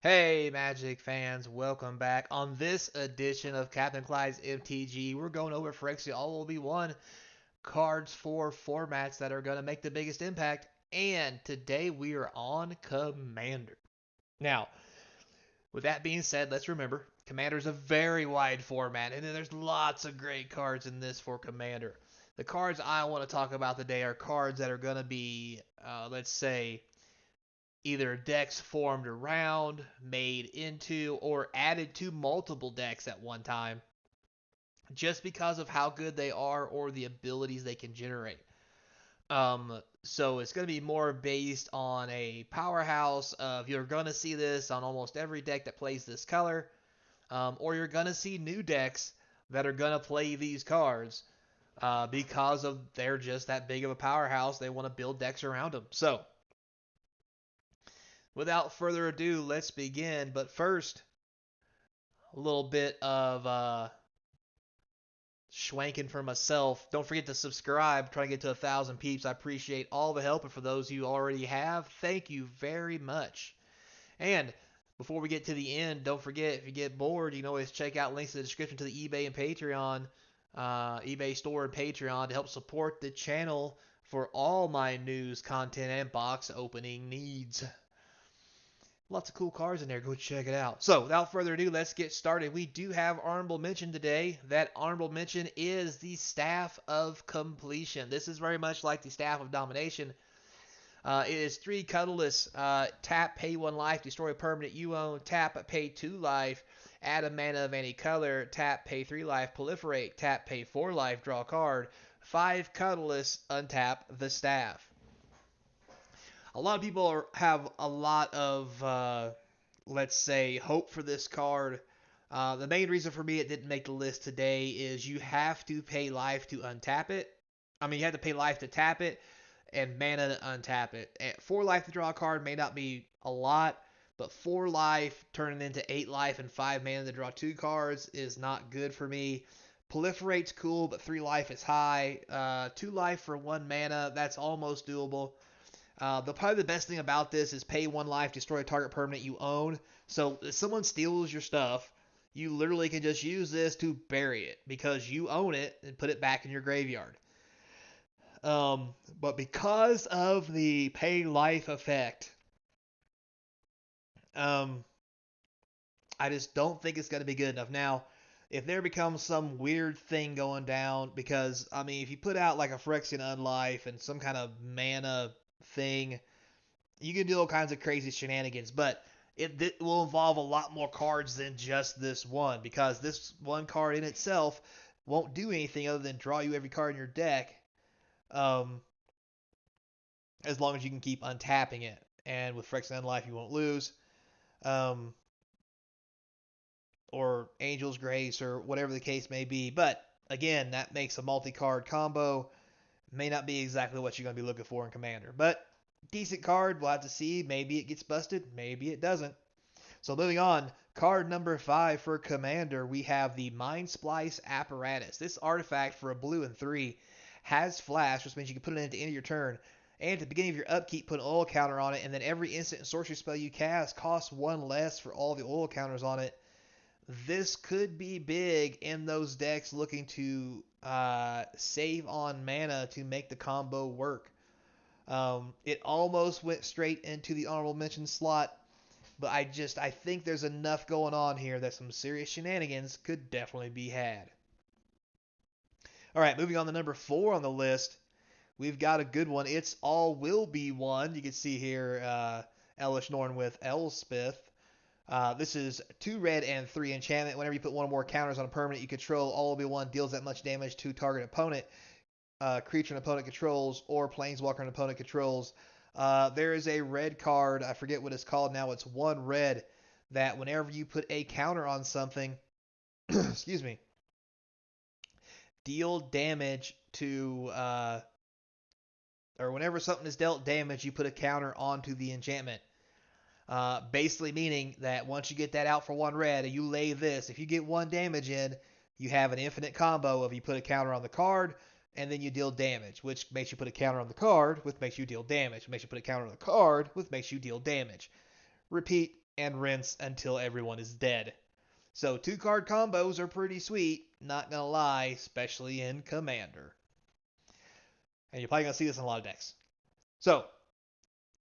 Hey, Magic fans, welcome back. On this edition of Captain Clyde's MTG, we're going over Phyrexia All will be one cards for formats that are going to make the biggest impact. And today we are on Commander. Now, with that being said, let's remember Commander is a very wide format, and then there's lots of great cards in this for Commander. The cards I want to talk about today are cards that are going to be, let's say, either decks formed around, made into, or added to multiple decks at one time just because of how good they are or the abilities they can generate. So it's going to be more based on a powerhouse of you're going to see this on almost every deck that plays this color, or you're going to see new decks that are going to play these cards because of they're just that big of a powerhouse. They want to build decks around them. So without further ado, let's begin. But first, a little bit of schwanking for myself. Don't forget to subscribe. Trying to get to 1,000 peeps. I appreciate all the help. And for those you already have, thank you very much. And before we get to the end, don't forget, if you get bored, you can always check out links in the description to the eBay and Patreon, eBay store and Patreon to help support the channel for all my news, content, and box opening needs. Lots of cool cards in there. Go check it out. So, without further ado, let's get started. We do have honorable mention today. That honorable mention is the Staff of Completion. This is very much like the Staff of Domination. It is 3 colorless. Tap, pay 1 life, destroy a permanent you own. Tap, pay 2 life, add a mana of any color. Tap, pay 3 life, proliferate. Tap, pay 4 life, draw a card. 5 colorless, untap the Staff. A lot of people have a lot of, let's say, hope for this card. The main reason for me it didn't make the list today is you have to pay life to untap it. I mean, you have to pay life to tap it and mana to untap it. 4 life to draw a card may not be a lot, but 4 life turning into 8 life and 5 mana to draw 2 cards is not good for me. Proliferate's cool, but 3 life is high. 2 life for 1 mana, that's almost doable. Probably the best thing about this is pay 1 life, destroy a target permanent you own. So if someone steals your stuff, you literally can just use this to bury it because you own it and put it back in your graveyard. But because of the pay life effect, I just don't think it's going to be good enough. Now, if there becomes some weird thing going down, because, I mean, if you put out like a Phyrexian Unlife and some kind of mana thing, you can do all kinds of crazy shenanigans, but it will involve a lot more cards than just this one, because this one card in itself won't do anything other than draw you every card in your deck, um, as long as you can keep untapping it. And with Phyrexian Unlife, you won't lose. Um, or Angel's Grace, or whatever the case may be. But again, that makes a multi-card combo. May not be exactly what you're going to be looking for in Commander, but decent card. We'll have to see. Maybe it gets busted. Maybe it doesn't. So moving on, card number 5 for Commander, we have the Mind Splice Apparatus. This artifact for a blue and 3 has flash, which means you can put it in at the end of your turn. And at the beginning of your upkeep, put an oil counter on it, and then every instant and sorcery spell you cast costs 1 less for all the oil counters on it. This could be big in those decks looking to save on mana to make the combo work. It almost went straight into the honorable mention slot, but I think there's enough going on here that some serious shenanigans could definitely be had. All right, moving on to number 4 on the list, we've got a good one. It's All Will Be One. You can see here Elish Norn with Elspeth. This is 2 red and 3 enchantment. Whenever you put 1 or more counters on a permanent you control, All Will Be One deals that much damage to target opponent, creature an opponent controls, or planeswalker an opponent controls. There is a red card, I forget what it's called now, it's 1 red, that whenever you put a counter on something, excuse me, deal damage to, or whenever something is dealt damage, you put a counter onto the enchantment. Basically meaning that once you get that out for 1 red and you lay this, if you get 1 damage in, you have an infinite combo of you put a counter on the card and then you deal damage, which makes you put a counter on the card, which makes you deal damage, which makes you put a counter on the card, which makes you deal damage. Repeat and rinse until everyone is dead. So 2-card combos are pretty sweet, not gonna lie, especially in Commander. And you're probably gonna see this in a lot of decks. So,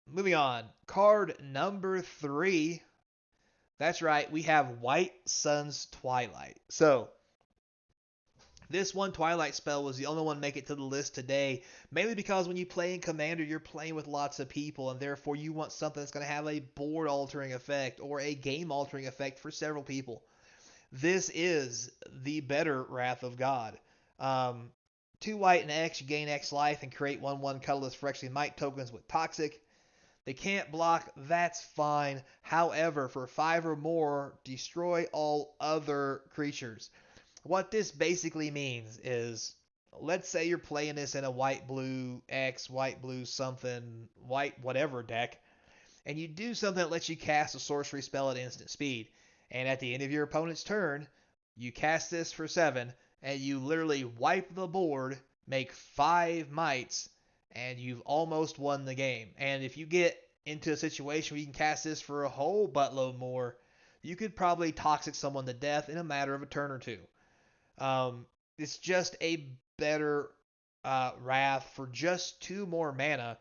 moving on. Card number 3. That's right, we have White Sun's Twilight. So, this one Twilight spell was the only one to make it to the list today, mainly because when you play in Commander, you're playing with lots of people, and therefore you want something that's going to have a board-altering effect or a game-altering effect for several people. This is the better Wrath of God. 2 white and X, you gain X life and create 1/1 colorless Phyrexia Might tokens with Toxic. They can't block, that's fine. However, for 5 or more, destroy all other creatures. What this basically means is, let's say you're playing this in a white-blue X, white-blue something, white whatever deck, and you do something that lets you cast a sorcery spell at instant speed. And at the end of your opponent's turn, you cast this for 7, and you literally wipe the board, make 5 mites, and you've almost won the game. And if you get into a situation where you can cast this for a whole buttload more, you could probably toxic someone to death in a matter of a turn or two. It's just a better Wrath for just 2 more mana.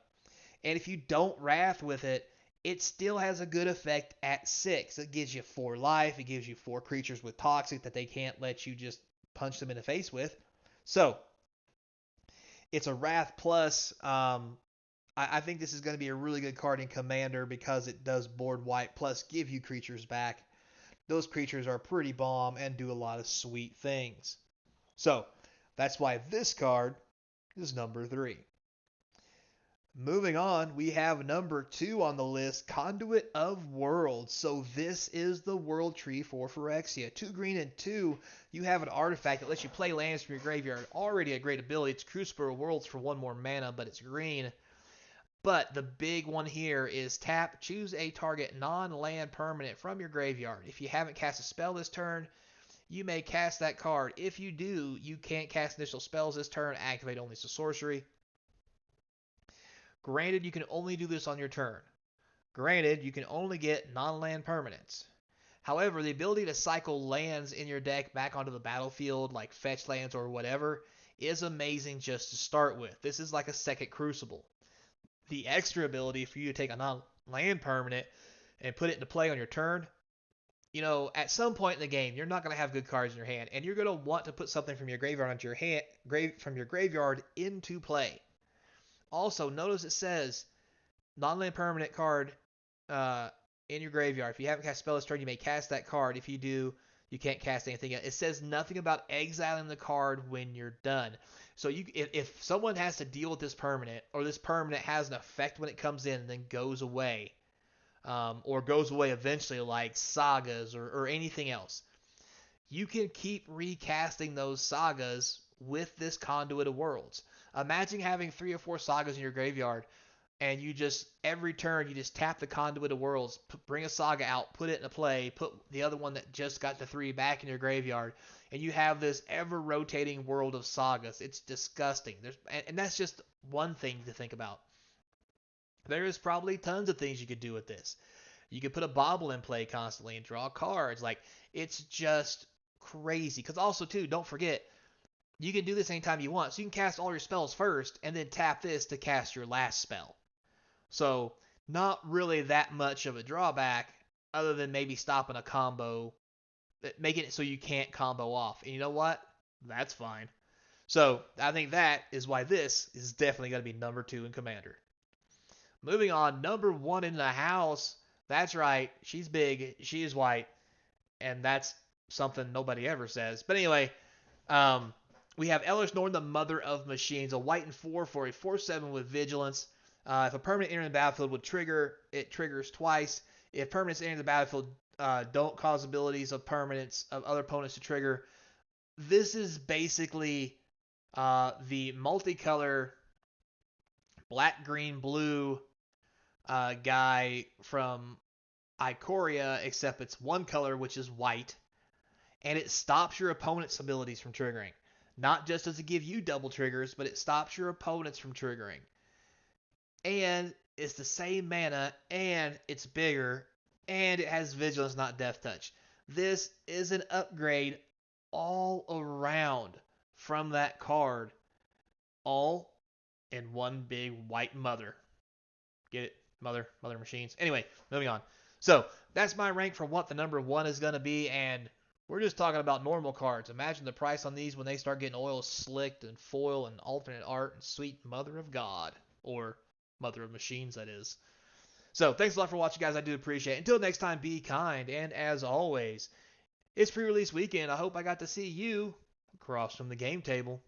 And if you don't Wrath with it, it still has a good effect at 6. It gives you 4 life. It gives you 4 creatures with Toxic that they can't let you just punch them in the face with. So, it's a Wrath plus. I think this is going to be a really good card in Commander because it does board wipe plus give you creatures back. Those creatures are pretty bomb and do a lot of sweet things. So, that's why this card is number 3. Moving on, we have number 2 on the list, Conduit of Worlds. So this is the world tree for Phyrexia. 2 green and 2, you have an artifact that lets you play lands from your graveyard. Already a great ability. It's Crucible of Worlds for 1 more mana, but it's green. But the big one here is tap, choose a target non-land permanent from your graveyard. If you haven't cast a spell this turn, you may cast that card. If you do, you can't cast initial spells this turn, activate only as a sorcery. Granted, you can only do this on your turn. Granted, you can only get non-land permanents. However, the ability to cycle lands in your deck back onto the battlefield, like fetch lands or whatever, is amazing just to start with. This is like a second Crucible. The extra ability for you to take a non-land permanent and put it into play on your turn, at some point in the game, you're not going to have good cards in your hand, and you're going to want to put something from your graveyard onto your hand, from your graveyard into play. Also, notice it says non-land permanent card in your graveyard. If you haven't cast a spell this turn, you may cast that card. If you do, you can't cast anything else. It says nothing about exiling the card when you're done. So if someone has to deal with this permanent, or this permanent has an effect when it comes in and then goes away, or goes away eventually, like sagas or anything else, you can keep recasting those sagas with this Conduit of Worlds. Imagine having 3 or 4 sagas in your graveyard, and you just, every turn, you just tap the Conduit of Worlds, bring a saga out, put it into play, put the other one that just got the 3 back in your graveyard, and you have this ever-rotating world of sagas. It's disgusting. And that's just one thing to think about. There is probably tons of things you could do with this. You could put a bobble in play constantly and draw cards. Like, it's just crazy. Because also, too, don't forget, you can do this anytime you want. So you can cast all your spells first, and then tap this to cast your last spell. So, not really that much of a drawback, other than maybe stopping a combo, making it so you can't combo off. And you know what? That's fine. So, I think that is why this is definitely going to be number 2 in Commander. Moving on, number 1 in the house. That's right, she's big, she is white, and that's something nobody ever says. But anyway, we have Eldritch Norn, the Mother of Machines, a white and 4 for a 4/7 with Vigilance. If a permanent entering the battlefield would trigger, it triggers twice. If permanents entering the battlefield don't cause abilities of permanents of other opponents to trigger, this is basically the multicolor black, green, blue guy from Ikoria, except it's one color, which is white, and it stops your opponent's abilities from triggering. Not just does it give you double triggers, but it stops your opponents from triggering. And it's the same mana, and it's bigger, and it has Vigilance, not Death Touch. This is an upgrade all around from that card, all in one big white mother. Get it? Mother machines. Anyway, moving on. So that's my rank for what the number one is going to be, and we're just talking about normal cards. Imagine the price on these when they start getting oil slicked and foil and alternate art and sweet mother of God, or mother of machines, that is. So thanks a lot for watching, guys. I do appreciate it. Until next time, be kind, and as always, it's pre-release weekend. I hope I got to see you across from the game table.